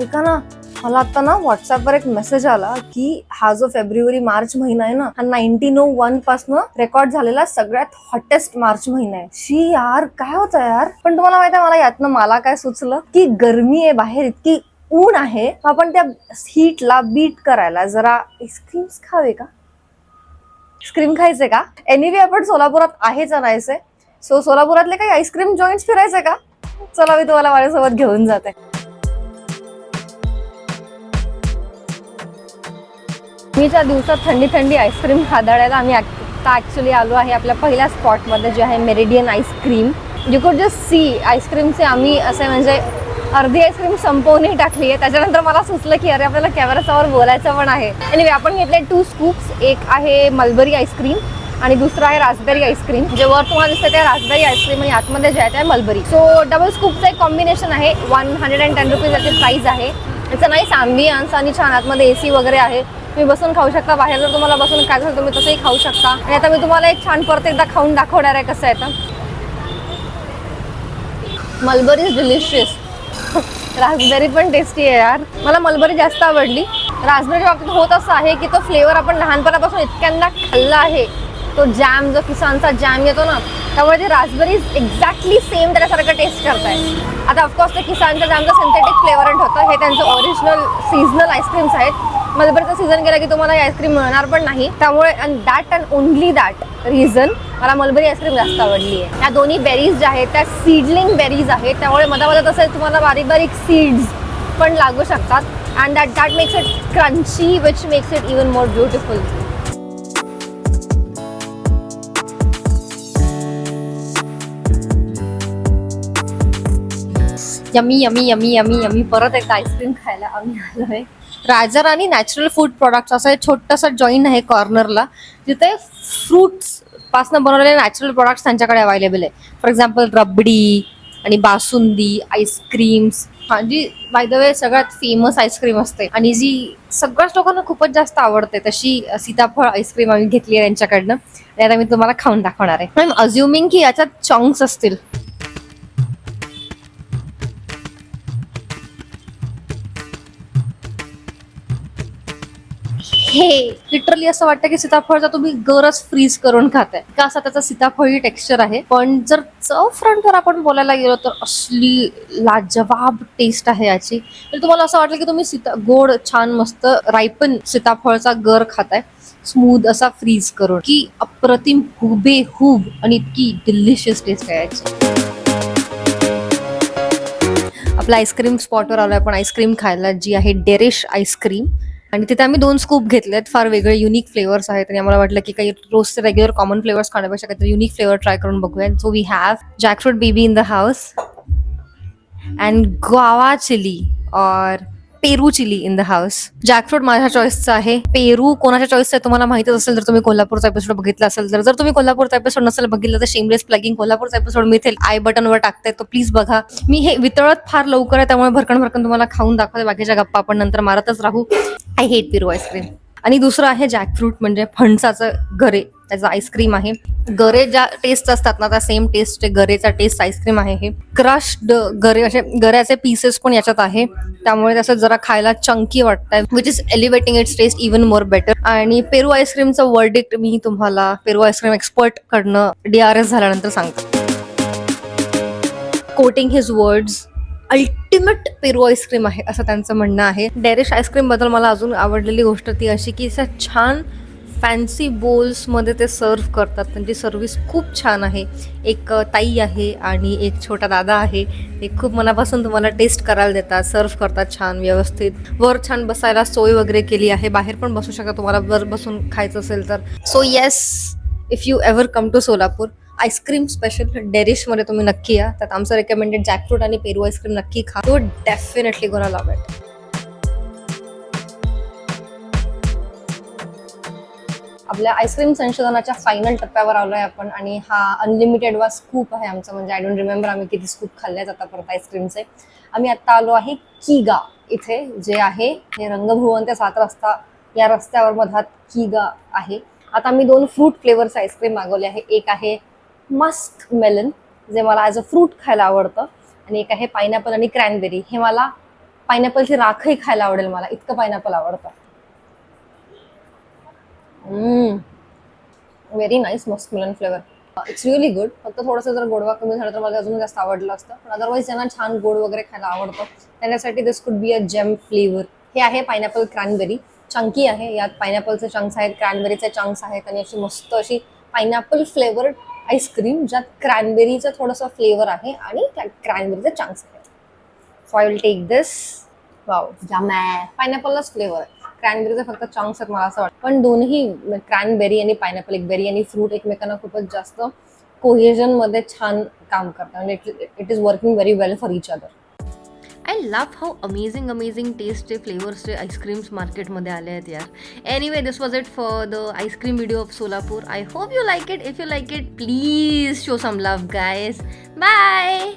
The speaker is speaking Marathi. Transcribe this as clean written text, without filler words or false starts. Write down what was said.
ऐका ना, मला आता ना व्हॉट्सअपवर एक मेसेज आला की हा जो फेब्रुवारी मार्च महिना आहे ना, हा 1901 पासून रेकॉर्ड झालेला सगळ्यात हॉटेस्ट मार्च महिना आहे. शी यार, काय होतं यार. पण तुम्हाला माहिती आहे मला यातनं मला काय सुचलं की गरमी आहे बाहेर, इतकी ऊन आहे, आपण त्या हीटला बीट करायला जरा आईस्क्रीम्स खावे का? आईस्क्रीम खायचे का? एनिवे आपण सोलापुरात आहेच आणायचंय, सो सोलापुरातले काही आईस्क्रीम जॉईंट्स फिरायचे का? चला मी तुम्हाला माझ्यासोबत घेऊन जाते. मी ज्या दिवसात थंडी थंडी आईस्क्रीम खादाडायला आम्ही आता ॲक्च्युली आलो आहे आपल्या पहिल्या स्पॉटमध्ये, जे आहे मेरिडियन आईस्क्रीम. यू कुड जस्ट सी आईस्क्रीमचे आम्ही असे म्हणजे अर्धी आईस्क्रीम संपवूनही टाकली आहे. त्याच्यानंतर मला सुचलं की अरे आपल्याला कॅमेरासमोर बोलायचं पण आहे. एनिवे आपण घेतले 2 स्कूप्स. एक आहे मलबरी आईस्क्रीम आणि दुसरा आहे रास्पबेरी आईस्क्रीम. जे वर तुम्हाला दिसते ते रास्पबेरी आईस्क्रीम आणि आतमध्ये जे आहे ते मलबरी. सो डबल स्कूपचं एक कॉम्बिनेशन आहे. 110 रुपीज याची प्राईस आहे. याचं नाईस ॲम्बियन्स आणि छान आतमध्ये AC वगैरे आहे. तुम्ही बसून खाऊ शकता. बाहेर जर तुम्हाला बसून खायचं असेल तुम्ही तसंही खाऊ शकता. आणि आता मी तुम्हाला एक छान परत एकदा खाऊन दाखवणार आहे कसं आहे. तर मलबरी इज डिलिशियस. रास्पबेरी पण टेस्टी आहे यार. मला मलबरी जास्त आवडली. रास्पबेरीच्या बाबतीत होत असं आहे की तो फ्लेवर आपण लहानपणापासून इतक्यांदा खाल्ला आहे. तो जॅम जो किसानचा जॅम येतो ना, त्यामुळे ते रास्पबेरीज एक्झॅक्टली सेम त्याच्यासारखं टेस्ट करताय. आता ऑफकोर्स ते किसानच्या जॅमचं सिंथेटिक फ्लेवरंट होतं. हे त्यांचं ओरिजिनल सीझनल आईस्क्रीम्स आहेत. मलबरीचा सीझन गेला की तुम्हाला ही आईस्क्रीम मिळणार पण नाही. त्यामुळे अँड ओनली दॅट रिझन मला मलबरी आईस्क्रीम जास्त आवडली आहे. या दोन्ही बेरीज ज्या आहेत त्या सीडलिंग बेरीज आहेत, त्यामुळे मधामध्ये तसं तुम्हाला बारीक बारीक सीड्स पण लागू शकतात. And that makes it crunchy which makes it even more beautiful. Yummy yummy yummy yummy yummy. परत एकदा आईस्क्रीम खायला आम्ही आलो आहे. Raja Rani natural food products असं एक छोटंसं जॉईंट आहे कॉर्नरला, जिथे फ्रुट्स पासून बनवलेले नॅचरल प्रोडक्ट्स त्यांच्याकडे अवेलेबल आहे. फॉर एक्झाम्पल रबडी आणि बासुंदी आईस्क्रीम्स. हा, जी बाय द वे सगळ्यात फेमस आईस्क्रीम असते आणि जी सगळ्याच लोकांना खूपच जास्त आवडते, तशी सीताफळ आईस्क्रीम आम्ही घेतली आहे त्यांच्याकडनं. आणि आता मी तुम्हाला खाऊन दाखवणार आहे. आय एम अज्युमिंग की याच्यात चॉंक्स असतील. हे लिटरली असं वाटतं की सीताफळचा तुम्ही गरज फ्रीज करून खाताय का, असा त्याचा सीताफळी टेक्स्चर आहे. पण जर चव फ्रंटवर आपण बोलायला गेलो तर असली लाजवाब टेस्ट आहे याची. तर तुम्हाला असं वाटलं की तुम्ही गोड छान मस्त रायपन सीताफळचा गर खाताय, स्मूथ असा फ्रीज करून, की अप्रतिम हुबेहूब आणि इतकी डिलिशियस टेस्ट आहे याची. आपल्या आईस्क्रीम स्पॉटवर आलोय आपण आईस्क्रीम खायला, जी आहे डेरिश आईस्क्रीम. आणि तिथे आम्ही 2 स्कूप घेतलेत. फार वेगळे युनिक फ्लेवर्स आहेत आणि आम्हाला वाटलं की काही रोजचे रेग्युलर कॉमन फ्लेवर्स खाण्यापेक्षा काहीतरी युनिक फ्लेवर ट्राय करून बघूया. So we have jackfruit baby in the house and guava chilli और पेरू chilli in the house. Jackfruit माझ्या चॉईसचं आहे. पेरू कोणाच्या चॉईसचं आहे तुम्हाला माहितीच असेल जर तुम्ही कोल्हापूरचा एपिसोड बघितला असेल. जर तुम्ही कोल्हापूरचा एपिसोड नसेल बघितलं तर शेमलेस प्लगिंग, कोल्हापूरचा एपिसोड मी इथे आय बटनवर टाकते, तो प्लीज बघा. मी हे वितळत फार लवकर आहे, त्यामुळे भरकन भरकन तुम्हाला खाऊन दाखवते. बाकीच्या गप्पा आपण नंतर मारतच राहू. I hate Peru ice cream. आणि दुसरं आहे जॅकफ्रूट म्हणजे फणसाचं गरे, त्याचा आईस्क्रीम आहे. गरे ज्या टेस्ट असतात ना त्या सेम टेस्ट गरेचा टेस्ट आईस्क्रीम आहे. हे क्रश्ड गरे, असे गऱ्याचे पीसेस पण याच्यात आहे, त्यामुळे त्याचं जरा खायला चंकी वाटतंय, which is elevating its taste even more better. आणि पेरू आईस्क्रीमचं वर्डिक्ट मी तुम्हाला पेरू आईस्क्रीम एक्सपर्ट कडनं DRS झाल्यानंतर सांगते. कोटिंग हिज वर्ड्स, अल्टिमेट पेरू आईस्क्रीम आहे असं त्यांचं म्हणणं आहे. डेरिश आईस्क्रीम बद्दल मला अजून आवडलेली गोष्ट ती अशी की अशा छान फॅन्सी बोल्समध्ये ते सर्व्ह करतात. त्यांची सर्व्हिस खूप छान आहे. एक ताई आहे आणि एक छोटा दादा आहे. ते खूप मनापासून तुम्हाला टेस्ट करायला देतात, सर्व्ह करतात छान व्यवस्थित. वर छान बसायला सोय वगैरे केली आहे, बाहेर पण बसू शकता तुम्हाला वर बसून खायचं असेल तर. So yes, if you ever come to Solapur, ice cream special डेरिशमध्ये तुम्ही नक्की या. त्यात आमचं रेकमेंडेड जॅकफ्रूट आणि पेरू आईस्क्रीम नक्की खा. You definitely gonna love it. आपल्या आईस्क्रीम संशोधनाच्या फायनल टप्प्यावर आलोय आपण आणि हा अनलिमिटेड वा स्कूप आहे आमचा. म्हणजे आय डोंट रिमेंबर आम्ही किती स्कूप खाल्ले जातात परत आईस्क्रीमचे. आम्ही आत्ता आलो आहे कीगा इथे, जे आहे हे रंगभुवन ते 7 रस्ता या रस्त्यावर मधात कीगा आहे. आता आम्ही 2 फ्रूट फ्लेवर्स आईस्क्रीम मागवले आहे. एक आहे मस्क मेलन, जे मला ॲज अ फ्रूट खायला आवडतं, आणि एक आहे पायनॅपल आणि क्रॅनबेरी. हे मला पायनॅपलची राखही खायला आवडेल मला, इतकं पायनॅपल आवडतं. Very nice muskmelon flavour. It's really good. फक्त थोडंसं जर गोडवा कमी झाला तर मला अजून जास्त आवडलं असतं, पण अदरवाईज ज्यांना छान गोड वगैरे खायला आवडतं त्याच्यासाठी दिस could be a gem flavour. हे आहे पायनॅपल क्रॅनबेरी. चंकी आहे, यात पायनॅपलचे चंक्स आहेत, क्रॅनबेरीचे चंक्स आहेत आणि अशी मस्त अशी पायनॅपल फ्लेवर्ड आईस्क्रीम ज्यात क्रॅनबेरीचं थोडंसं फ्लेवर आहे आणि त्यात क्रॅनबेरीचे चंक्स आहेत. So I will take this. Wow, jam आहे. पायनॅपललाच फ्लेवर आहे, क्रॅनबेरीचे फक्त चंक्स आहेत मला असं वाटतं. पण दोन्ही क्रॅनबेरी आणि पायनॅपल, एक बेरी आणि फ्रूट एकमेकांना खूपच जास्त कोहेजन मध्ये छान काम करतात म्हणजे it is working very well for each other. I love how amazing टेस्टचे फ्लेवर्सचे आईस्क्रीम्स मार्केटमध्ये आले आहेत यार. Anyway, this was it for the ice cream video of Solapur. I hope you like it. If you like it, please show some love guys. Bye.